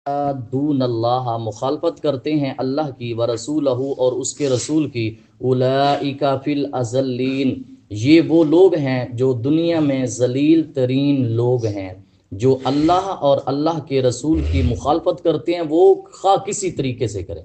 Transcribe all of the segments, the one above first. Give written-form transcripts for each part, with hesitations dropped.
دون اللہ مخالفت کرتے ہیں اللہ کی ورسولہ اور اس کے رسول کی، اولئک فی الاذلین یہ وہ لوگ ہیں جو دنیا میں ذلیل ترین لوگ ہیں۔ جو اللہ اور اللہ کے رسول کی مخالفت کرتے ہیں وہ خواہ کسی طریقے سے کریں،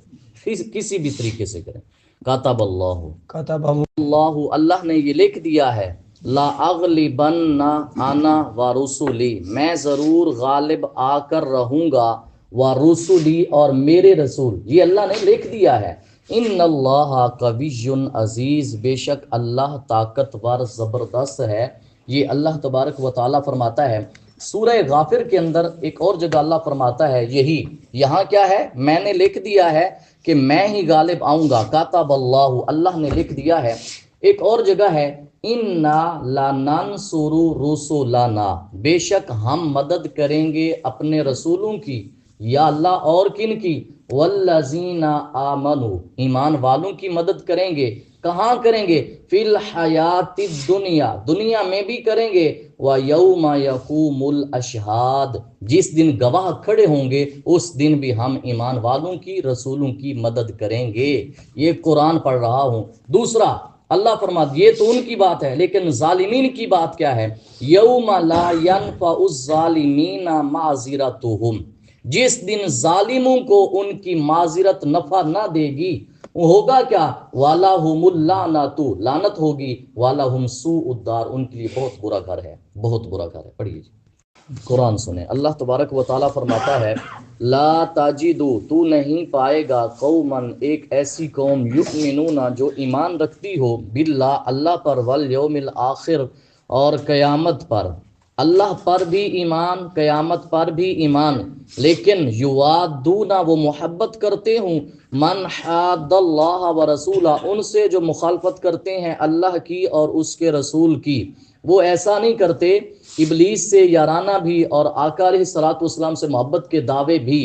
کسی بھی طریقے سے کریں۔ کاتب اللہ، کتب اللہ نے یہ لکھ دیا ہے، لا اغلبن انا ورسولی میں ضرور غالب آ کر رہوں گا، ورسولی اور میرے رسول، یہ اللہ نے لکھ دیا ہے۔ ان اللہ قوی عزیز بے شک اللہ طاقتور زبردست ہے۔ یہ اللہ تبارک و تعالیٰ فرماتا ہے سورہ غافر کے اندر، ایک اور جگہ اللہ فرماتا ہے یہی، یہاں کیا ہے، میں نے لکھ دیا ہے کہ میں ہی غالب آؤں گا، کاتب اللہ اللہ نے لکھ دیا ہے۔ ایک اور جگہ ہے انا لننصر رسلنا بے شک ہم مدد کریں گے اپنے رسولوں کی، یا اللہ اور کن کی، والذین آمنوا ایمان والوں کی مدد کریں گے۔ کہاں کریں گے؟ فی الحیات الدنیا دنیا میں بھی کریں گے، وَيَوْمَ يَقُومُ الْأَشْهَادُ جس دن گواہ کھڑے ہوں گے اس دن بھی ہم ایمان والوں کی رسولوں کی مدد کریں گے۔ یہ قرآن پڑھ رہا ہوں۔ دوسرا اللہ فرماتا یہ تو ان کی بات ہے، لیکن ظالمین کی بات کیا ہے؟ یوم لا ينفع الظالمین معذرتهم جس دن ظالموں کو ان کی معذرت نفع نہ دے گی، وہ ہوگا کیا؟ وَلَهُمُ اللَّعْنَةُ لعنت ہوگی، وَلَهُمْ سُوءُ الدَّارِ ان کے لیے بہت برا گھر ہے، بہت برا گھر ہے۔ پڑھیے جی قرآن سنیں، اللہ تبارک و تعالیٰ فرماتا ہے لا تاجدو تو نہیں پائے گا قومن ایک ایسی قوم یؤمنون جو ایمان رکھتی ہو باللہ اللہ پر، والیوم الآخر اور قیامت پر، اللہ پر بھی ایمان قیامت پر بھی ایمان، لیکن یوادون وہ محبت کرتے ہوں، من حاد اللہ و رسولہ ان سے جو مخالفت کرتے ہیں اللہ کی اور اس کے رسول کی۔ وہ ایسا نہیں کرتے، ابلیس سے یارانہ بھی اور آقا علیہ الصلوۃ والسلام سے محبت کے دعوے بھی۔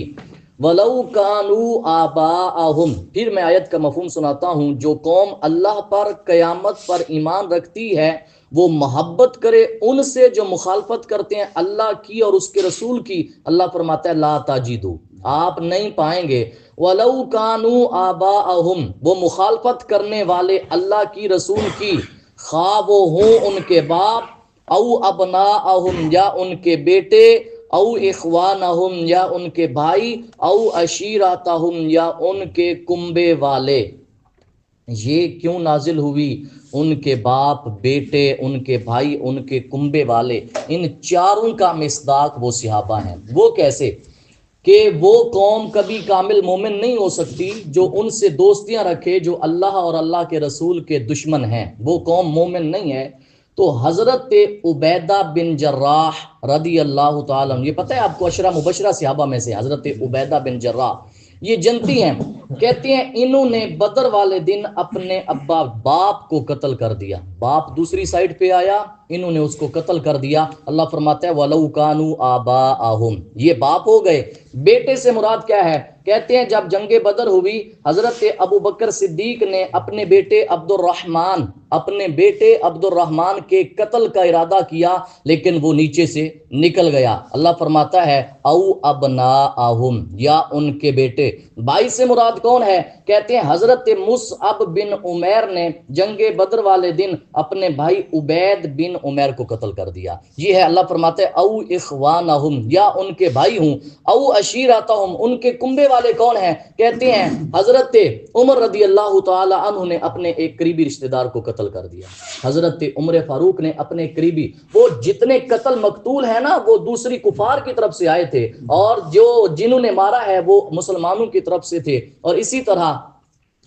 وَلَوْ كَانُوا آبَاءَهُمْ پھر میں آیت کا مفہوم سناتا ہوں، جو قوم اللہ پر قیامت پر ایمان رکھتی ہے وہ محبت کرے ان سے جو مخالفت کرتے ہیں اللہ کی اور اس کے رسول کی۔ اللہ فرماتا ہے لا تاجدو آپ نہیں پائیں گے، وَلَوْ كَانُوا آبَاءَهُمْ وہ مخالفت کرنے والے اللہ کی رسول کی، خواہ وہ ہوں ان کے باپ، او ابناءہم یا ان کے بیٹے، او اخوانہم یا ان کے بھائی، او عشیرتہم یا ان کے کنبے والے۔ یہ کیوں نازل ہوئی؟ ان کے باپ، بیٹے، ان کے بھائی، ان کے کنبے والے، ان چاروں کا مصداق وہ صحابہ ہیں۔ وہ کیسے کہ وہ قوم کبھی کامل مومن نہیں ہو سکتی جو ان سے دوستیاں رکھے جو اللہ اور اللہ کے رسول کے دشمن ہیں، وہ قوم مومن نہیں ہے۔ تو حضرت عبیدہ بن جراح رضی اللہ تعالیٰ عنہ، یہ پتہ ہے آپ کو عشرہ مبشرہ صحابہ میں سے حضرت عبیدہ بن جراح، یہ جنتی ہیں، کہتے ہیں انہوں نے بدر والے دن اپنے ابا باپ کو قتل کر دیا، باپ دوسری سائیڈ پہ آیا، انہوں نے اس کو قتل کر دیا۔ اللہ فرماتا ہے وَلَوْ كَانُوا آبَاءَهُمْ یہ باپ ہو گئے۔ بیٹے سے مراد کیا ہے؟ کہتے ہیں جب جنگ بدر ہوئی حضرت ابو بکر صدیق نے اپنے بیٹے عبد الرحمن کے قتل کا ارادہ کیا، لیکن وہ نیچے سے نکل گیا۔ اللہ فرماتا ہے او ابناءہم یا ان کے بیٹے۔ بھائی سے مراد کون ہے؟ کہتے ہیں حضرت مصعب بن عمیر نے جنگ بدر والے دن اپنے بھائی عبید بن عمیر کو قتل کر دیا۔ یہ ہے اللہ فرماتا ہے او اخوانہم یا ان کے بھائی ہوں، او عشیرتہم ان کے کنبے والے کون ہیں؟ کہتے ہیں حضرت عمر رضی اللہ تعالی عنہ نے اپنے ایک قریبی رشتہ دار کو قتل کر دیا، حضرت عمر فاروق نے اپنے قریبی، وہ جتنے قتل مقتول ہیں نا وہ دوسری کفار کی طرف سے آئے تھے، اور جو جنہوں نے مارا ہے وہ مسلمانوں کی طرف سے تھے۔ اور اسی طرح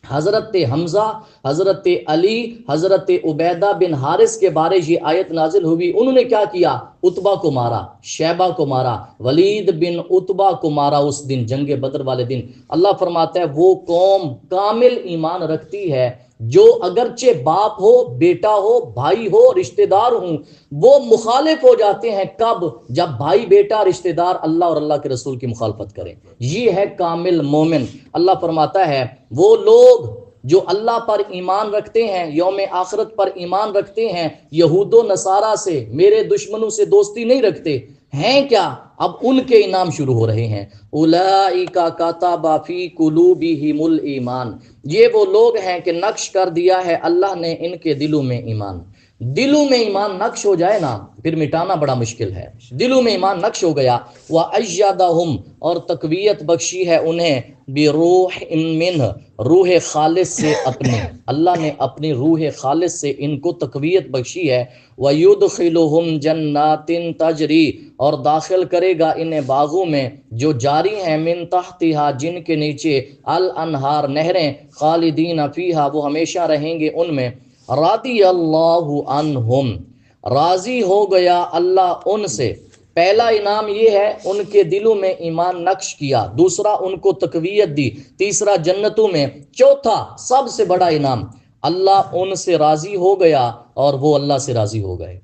حضرت حمزہ، حضرت علی، حضرت عبیدہ بن حارث کے بارے یہ آیت نازل ہوئی، انہوں نے کیا کیا؟ عتبہ کو مارا، شیبہ کو مارا، ولید بن عتبہ کو مارا اس دن جنگ بدر والے دن۔ اللہ فرماتا ہے وہ قوم کامل ایمان رکھتی ہے جو اگرچہ باپ ہو، بیٹا ہو، بھائی ہو، رشتہ دار ہوں، وہ مخالف ہو جاتے ہیں کب؟ جب بھائی، بیٹا، رشتہ دار اللہ اور اللہ کے رسول کی مخالفت کریں۔ یہ ہے کامل مومن۔ اللہ فرماتا ہے وہ لوگ جو اللہ پر ایمان رکھتے ہیں، یوم آخرت پر ایمان رکھتے ہیں، یہود و نصارہ سے، میرے دشمنوں سے دوستی نہیں رکھتے، ہیں کیا؟ اب ان کے انعام شروع ہو رہے ہیں. اولئک کتب فی قلوبہم الایمان، یہ وہ لوگ ہیں کہ نقش کر دیا ہے اللہ نے ان کے دلوں میں ایمان. دلوں میں ایمان نقش ہو جائے نا پھر مٹانا بڑا مشکل ہے. دلوں میں ایمان نقش ہو گیا. وَأَيَّدَهُمْ، اور تقویت بخشی ہے انہیں، بِرُوحٍ مِّنْهُ، روح خالص سے اپنی. اللہ نے اپنی روح خالص سے ان کو تقویت بخشی ہے. وَيُدْخِلُهُمْ جَنَّاتٍ تَجْرِي، اور داخل کرے گا انہیں باغوں میں جو جاری ہیں، من تحتها، جن کے نیچے، الانہار، نہریں، خالدین فیہا، وہ ہمیشہ رہیں گے ان میں. رضی اللہ عنہم، راضی ہو گیا اللہ ان سے. پہلا انعام یہ ہے ان کے دلوں میں ایمان نقش کیا، دوسرا ان کو تقویت دی، تیسرا جنتوں میں، چوتھا سب سے بڑا انعام اللہ ان سے راضی ہو گیا اور وہ اللہ سے راضی ہو گئے.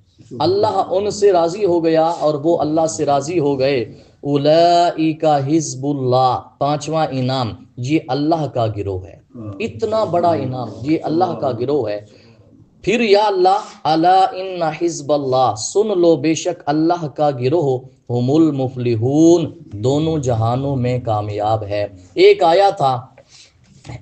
اللہ ان سے راضی ہو گیا اور وہ اللہ سے راضی ہو گئے. اولئک حزب اللہ، پانچواں انعام یہ اللہ کا گروہ ہے. اتنا بڑا انعام، یہ اللہ کا گروہ ہے. پھر یا اللہ، الا ان حزب اللہ، سن لو بے شک اللہ کا گروہ، ہم المفلحون، دونوں جہانوں میں کامیاب ہے. ایک آیا تھا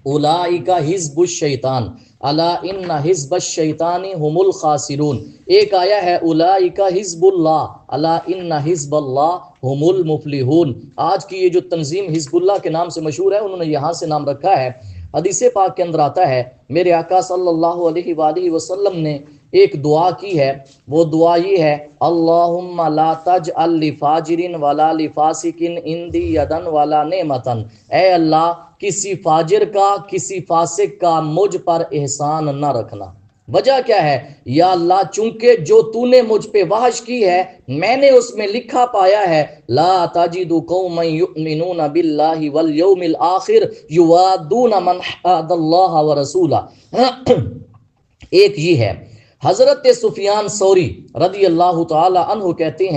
اولئک حزب الشیطان، الا ان حزب الشیطان هم الخاسرون. ایک آیا ہے اولئک حزب اللہ، الا ان حزب اللہ هم المفلحون. آج کی یہ جو تنظیم حزب اللہ کے نام سے مشہور ہے، انہوں نے یہاں سے نام رکھا ہے. حدیث پاک کے اندر آتا ہے میرے آقا صلی اللہ علیہ وآلہ وسلم نے ایک دعا کی ہے. وہ دعا یہ ہے، اللہم لا تجعل لفاجر ولا لفاسق عندی یدا ولا نعمتا. اے اللہ، کسی فاجر کا، کسی فاسق کا مجھ پر احسان نہ رکھنا. وجہ کیا ہے؟ یا اللہ، چونکہ جو تو نے مجھ پہ وحش کی ہے میں نے اس میں لکھا پایا ہے، لا تجد قوما یؤمنون باللہ والیوم الآخر یوادون من حاد اللہ ورسولہ. ایک یہ ہے. حضرت سفیان ثوری رضی اللہ تعالی عنہ کہتے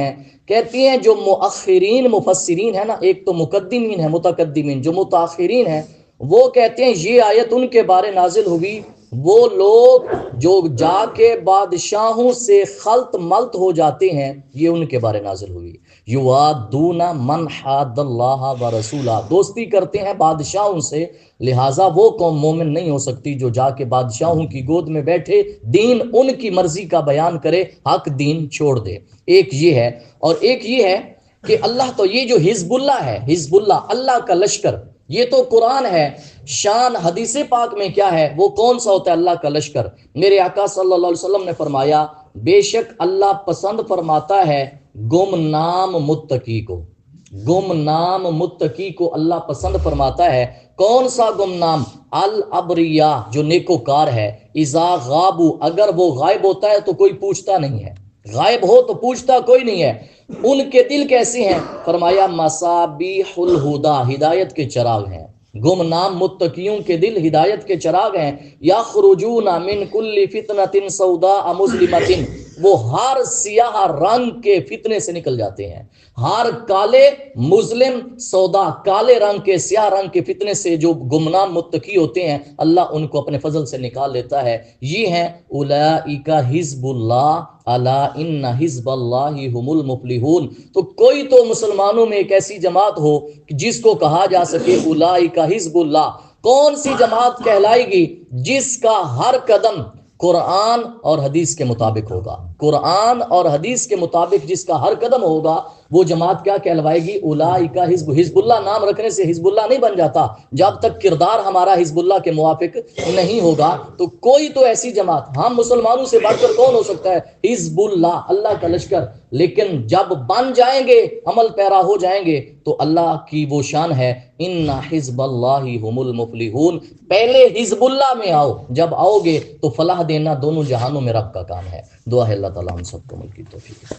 ہیں جو مؤخرین مفسرین ہیں نا، ایک تو مقدمین ہیں، متقدمین، جو متاخرین ہیں وہ کہتے ہیں یہ آیت ان کے بارے نازل ہوئی، وہ لوگ جو جا کے بادشاہوں سے خلط ملط ہو جاتے ہیں، یہ ان کے بارے نازل ہوئی. یوادون من حاد اللہ ورسولہ، دوستی کرتے ہیں بادشاہوں سے، لہٰذا وہ قوم مومن نہیں ہو سکتی جو جا کے بادشاہوں کی گود میں بیٹھے دین ان کی مرضی کا بیان کرے، حق دین چھوڑ دے. ایک یہ ہے. اور ایک یہ ہے کہ اللہ تو یہ جو حزب اللہ ہے، حزب اللہ، اللہ کا لشکر، یہ تو قرآن ہے. شان حدیث پاک میں کیا ہے؟ وہ کون سا ہوتا ہے اللہ کا لشکر؟ میرے آقا صلی اللہ علیہ وسلم نے فرمایا، بے شک اللہ پسند فرماتا ہے گمنام متقی کو. گمنام متقی کو اللہ پسند فرماتا ہے. کون سا گمنام؟ الابریا، جو نیکوکار ہے. اذا غابو، اگر وہ غائب ہوتا ہے تو کوئی پوچھتا نہیں ہے، غائب ہو تو پوچھتا کوئی نہیں ہے. ان کے دل کیسے ہیں؟ فرمایا مصابیح الہدا، ہدایت کے چراغ ہیں. گمنام متقیوں کے دل ہدایت کے چراغ ہیں. یخرجون من کل فتنۃ سوداء مظلمۃ، وہ ہر سیاہ رنگ کے فتنے سے نکل جاتے ہیں. ہر کالے مظلم سودا، کالے رنگ کے، سیاہ رنگ کے فتنے سے جو گمنام متقی ہوتے ہیں اللہ ان کو اپنے فضل سے نکال لیتا ہے. یہ ہیں اولئک حزب اللہ، الا ان حزب اللہ هم المفلحون. تو کوئی تو مسلمانوں میں ایک ایسی جماعت ہو جس کو کہا جا سکے اولئک حزب اللہ. کون سی جماعت کہلائے گی؟ جس کا ہر قدم قرآن اور حدیث کے مطابق ہوگا. قرآن اور حدیث کے مطابق جس کا ہر قدم ہوگا وہ جماعت کیا کہلوائے گی؟ اولئک حزب. حزب اللہ نام رکھنے سے حزب اللہ نہیں بن جاتا جب تک کردار ہمارا حزب اللہ کے موافق نہیں ہوگا. تو کوئی تو ایسی جماعت، ہم مسلمانوں سے بڑھ کر کون ہو سکتا ہے؟ حزب اللہ، اللہ کا لشکر. لیکن جب بن جائیں گے، عمل پیرا ہو جائیں گے تو اللہ کی وہ شان ہے ان حزب اللہ هم المفلحون. پہلے حزب اللہ میں آؤ، جب آؤ گے تو فلاح دینا دونوں جہانوں میں رب کا کام ہے. دعا ہے اللہ تعالیٰ ہم سب کو ملک کی توفیق.